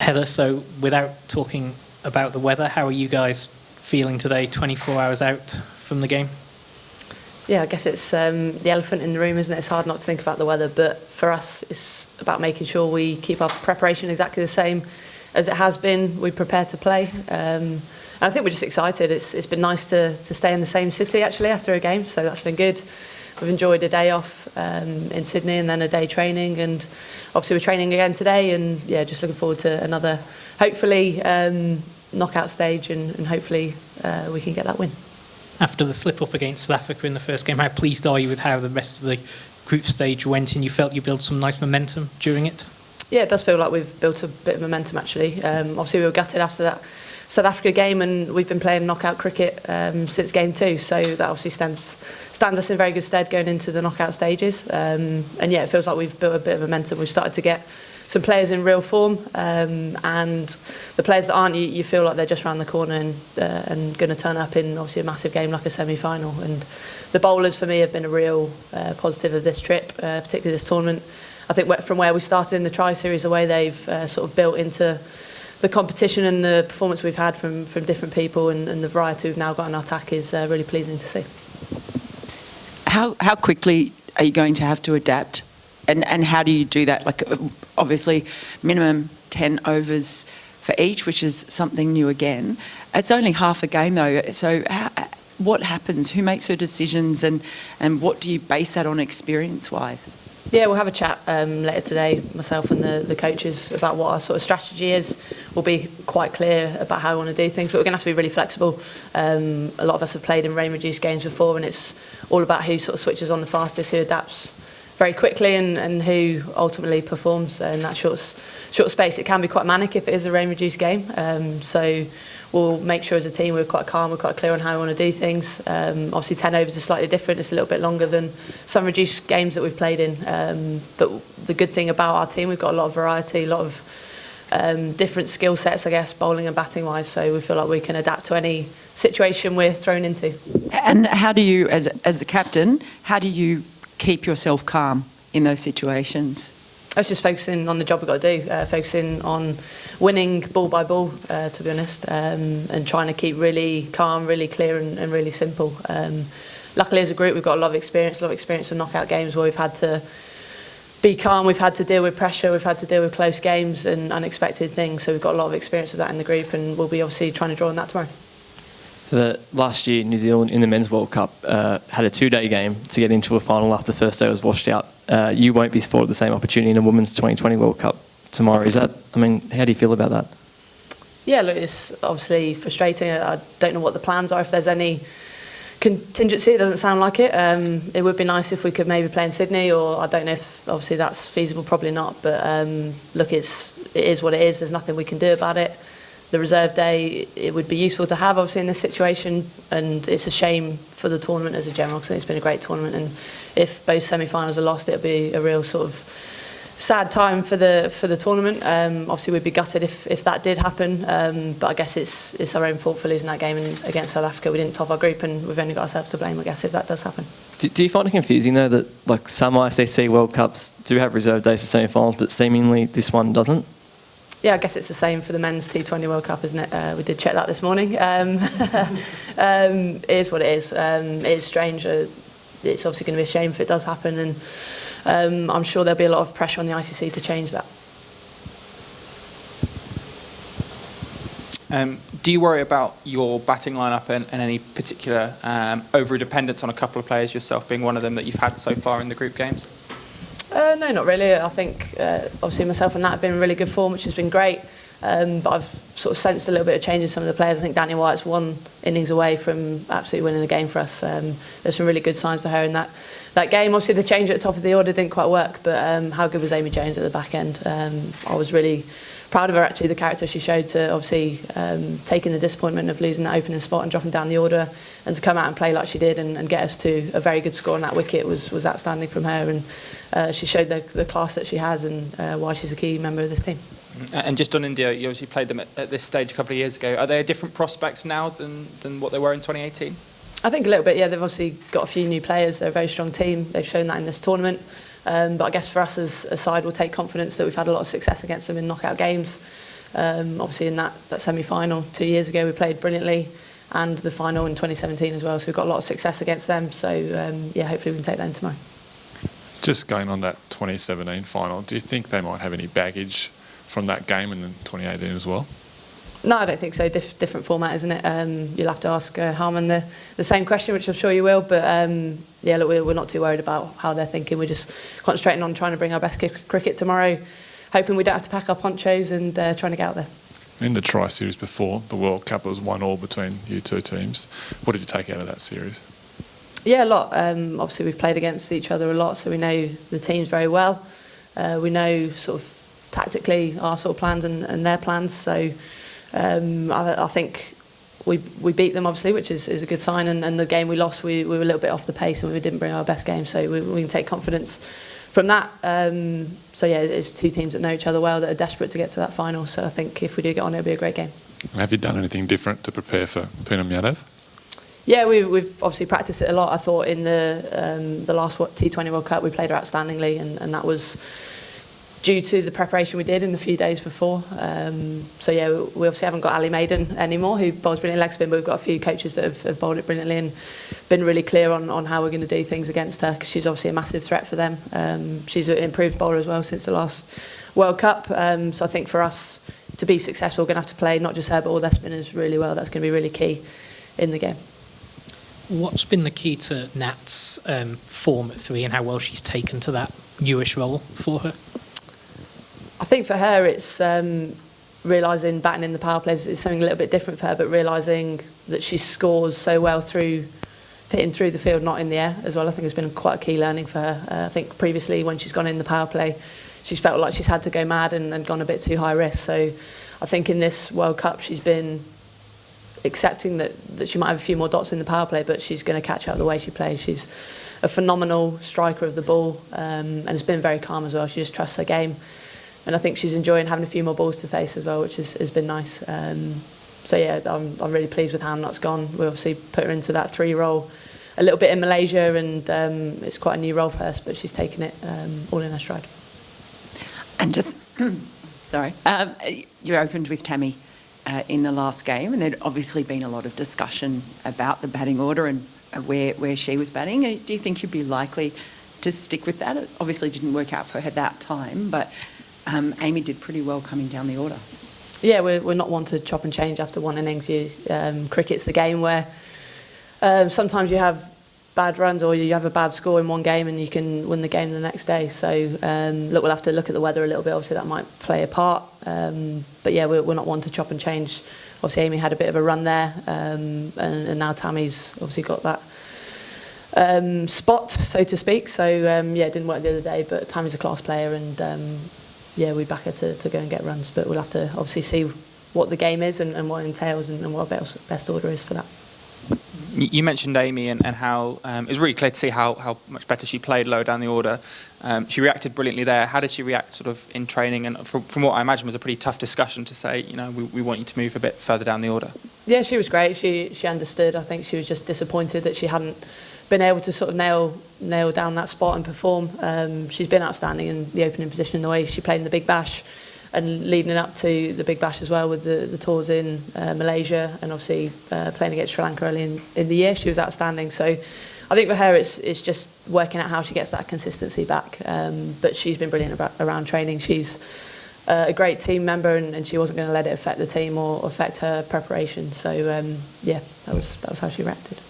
Heather, so without talking about the weather, how are you guys feeling today, 24 hours out from the game? Yeah, I guess it's the elephant in the room, isn't it? It's hard not to think about the weather, but for us, it's about making sure we keep our preparation exactly the same as it has been. We prepare to play. And I think we're just excited. It's been nice to stay in the same city, actually, after a game, so that's been good. We've enjoyed a day off in Sydney and then a day training, and obviously we're training again today, and yeah, just looking forward to another, hopefully, knockout stage, and hopefully we can get that win. After the slip-up against South Africa in the first game, how pleased are you with how the rest of the group stage went, and you felt you built some nice momentum during it? Yeah, it does feel like we've built a bit of momentum, actually. Obviously, we were gutted after that South Africa game, and we've been playing knockout cricket since game 2, so that obviously stands us in very good stead going into the knockout stages. And yeah, it feels like we've built a bit of momentum. We've started to get some players in real form, and the players that aren't, you feel like they're just around the corner and going to turn up in obviously a massive game like a semi-final. And the bowlers for me have been a real positive of this trip, particularly this tournament. I think from where we started in the tri-series, the way they've sort of built into the competition and the performance we've had from different people, and the variety we've now got in our attack is really pleasing to see. How quickly are you going to have to adapt? And how do you do that? Like, obviously, minimum 10 overs for each, which is something new again. It's only half a game, though. So what happens? Who makes the decisions? And what do you base that on experience-wise? Yeah, we'll have a chat later today, myself and the coaches, about what our sort of strategy is. We'll be quite clear about how we want to do things, but we're going to have to be really flexible. A lot of us have played in rain-reduced games before, and it's all about who sort of switches on the fastest, who adapts very quickly, and who ultimately performs in that short space. It can be quite manic if it is a rain-reduced game. So we'll make sure as a team we're quite calm, we're quite clear on how we want to do things. Obviously 10 overs is slightly different, it's a little bit longer than some reduced games that we've played in. But the good thing about our team, we've got a lot of variety, a lot of different skill sets, I guess, bowling and batting wise, so we feel like we can adapt to any situation we're thrown into. And how do you, as the captain, how do you keep yourself calm in those situations? I was just focusing on the job we've got to do, focusing on winning ball by ball, to be honest, and trying to keep really calm, really clear and really simple. Luckily as a group we've got a lot of experience in knockout games where we've had to be calm, we've had to deal with pressure, we've had to deal with close games and unexpected things, so we've got a lot of experience of that in the group, and we'll be obviously trying to draw on that tomorrow. Last year, New Zealand in the Men's World Cup had a 2-day game to get into a final after the first day was washed out. You won't be afforded the same opportunity in a Women's 2020 World Cup tomorrow. How do you feel about that? Yeah, look, it's obviously frustrating. I don't know what the plans are, if there's any contingency. It doesn't sound like it. It would be nice if we could maybe play in Sydney, or I don't know if obviously that's feasible, probably not. But look, it is what it is. There's nothing we can do about it. The reserve day, it would be useful to have obviously in this situation, and it's a shame for the tournament as a general, because it's been a great tournament, and if both semi-finals are lost, it'll be a real sort of sad time for the tournament. Obviously we'd be gutted if that did happen, but I guess it's our own fault for losing that game against South Africa. We didn't top our group, and we've only got ourselves to blame, I guess, if that does happen. Do you find it confusing though that like some ICC World Cups do have reserve days for semi-finals, but seemingly this one doesn't? Yeah, I guess it's the same for the men's T20 World Cup, isn't it? We did check that this morning. It is what it is. It is strange. It's obviously going to be a shame if it does happen, and I'm sure there'll be a lot of pressure on the ICC to change that. Do you worry about your batting lineup and any particular over-dependence on a couple of players, yourself being one of them, that you've had so far in the group games? No, not really. I think obviously myself and Nat have been in really good form, which has been great. But I've sort of sensed a little bit of change in some of the players. I think Daniel White's one innings away from absolutely winning the game for us. There's some really good signs for her in that game. Obviously the change at the top of the order didn't quite work, but how good was Amy Jones at the back end? I was really proud of her, actually, the character she showed to obviously taking the disappointment of losing that opening spot and dropping down the order, and to come out and play like she did and get us to a very good score on that wicket was outstanding from her, and she showed the class that she has and why she's a key member of this team. And just on India, you obviously played them at this stage a couple of years ago. Are they different prospects now than what they were in 2018? I think a little bit, yeah. They've obviously got a few new players. They're a very strong team. They've shown that in this tournament. But I guess for us as a side, we'll take confidence that we've had a lot of success against them in knockout games. Obviously in that semi-final 2 years ago we played brilliantly, and the final in 2017 as well, so we've got a lot of success against them, so yeah, hopefully we can take that in tomorrow. Just going on that 2017 final, do you think they might have any baggage from that game in the 2018 as well? No, I don't think so. Different format, isn't it? You'll have to ask Harman the same question, which I'm sure you will. But yeah, look, we're not too worried about how they're thinking. We're just concentrating on trying to bring our best cricket tomorrow, hoping we don't have to pack our ponchos and trying to get out there. In the Tri-Series before the World Cup, it was 1-1 between you two teams. What did you take out of that series? Yeah, a lot. Obviously, we've played against each other a lot, so we know the teams very well. We know sort of tactically our sort of plans and their plans. So I think we beat them, obviously, which is a good sign. And the game we lost, we were a little bit off the pace and we didn't bring our best game. So we can take confidence from that. So yeah, it's two teams that know each other well that are desperate to get to that final. So I think if we do get on, it'll be a great game. And have you done anything different to prepare for Poonam Yadav? Yeah, we've obviously practiced it a lot. I thought in the last T20 World Cup we played her outstandingly, and that was due to the preparation we did in the few days before. So yeah, we obviously haven't got Ali Maiden anymore, who bowls brilliant leg spin, but we've got a few coaches that have bowled it brilliantly and been really clear on how we're going to do things against her, because she's obviously a massive threat for them. She's an improved bowler as well since the last World Cup. So I think for us to be successful, we're going to have to play not just her but all their spinners really well. That's going to be really key in the game. What's been the key to Nat's form at 3 and how well she's taken to that newish role for her? I think for her it's realising batting in the power plays is something a little bit different for her, but realising that she scores so well through hitting through the field, not in the air as well. I think it's been quite a key learning for her. I think previously when she's gone in the power play, she's felt like she's had to go mad and gone a bit too high risk. So I think in this World Cup she's been accepting that she might have a few more dots in the power play, but she's going to catch up the way she plays. She's a phenomenal striker of the ball, and has been very calm as well. She just trusts her game, and I think she's enjoying having a few more balls to face as well, which has been nice. So yeah, I'm really pleased with how Nat's gone. We obviously put her into that 3 role a little bit in Malaysia, and it's quite a new role for her, but she's taken it all in her stride. And just, sorry, you opened with Tammy in the last game, and there'd obviously been a lot of discussion about the batting order and where she was batting. Do you think you'd be likely to stick with that? It obviously didn't work out for her that time, but Amy did pretty well coming down the order. Yeah, we're not one to chop and change after one innings. Cricket's the game where sometimes you have bad runs or you have a bad score in one game and you can win the game the next day. So look, we'll have to look at the weather a little bit. Obviously that might play a part, but yeah, we're not one to chop and change. Obviously Amy had a bit of a run there, and now Tammy's obviously got that spot, so to speak. So yeah, it didn't work the other day, but Tammy's a class player, and yeah, we back her to go and get runs, but we'll have to obviously see what the game is and what it entails and what best order is for that. You mentioned Amy and how it was really clear to see how much better she played lower down the order. She reacted brilliantly there. How did she react sort of in training? And from what I imagine was a pretty tough discussion to say, we want you to move a bit further down the order. Yeah, she was great. She understood. I think she was just disappointed that she hadn't been able to sort of nail down that spot and perform. She's been outstanding in the opening position, the way she played in the Big Bash and leading up to the Big Bash as well with the tours in Malaysia, and obviously playing against Sri Lanka early in the year. She was outstanding. So I think for her it's just working out how she gets that consistency back. But she's been brilliant around training. She's a great team member, and she wasn't going to let it affect the team or affect her preparation. So yeah, that was how she reacted.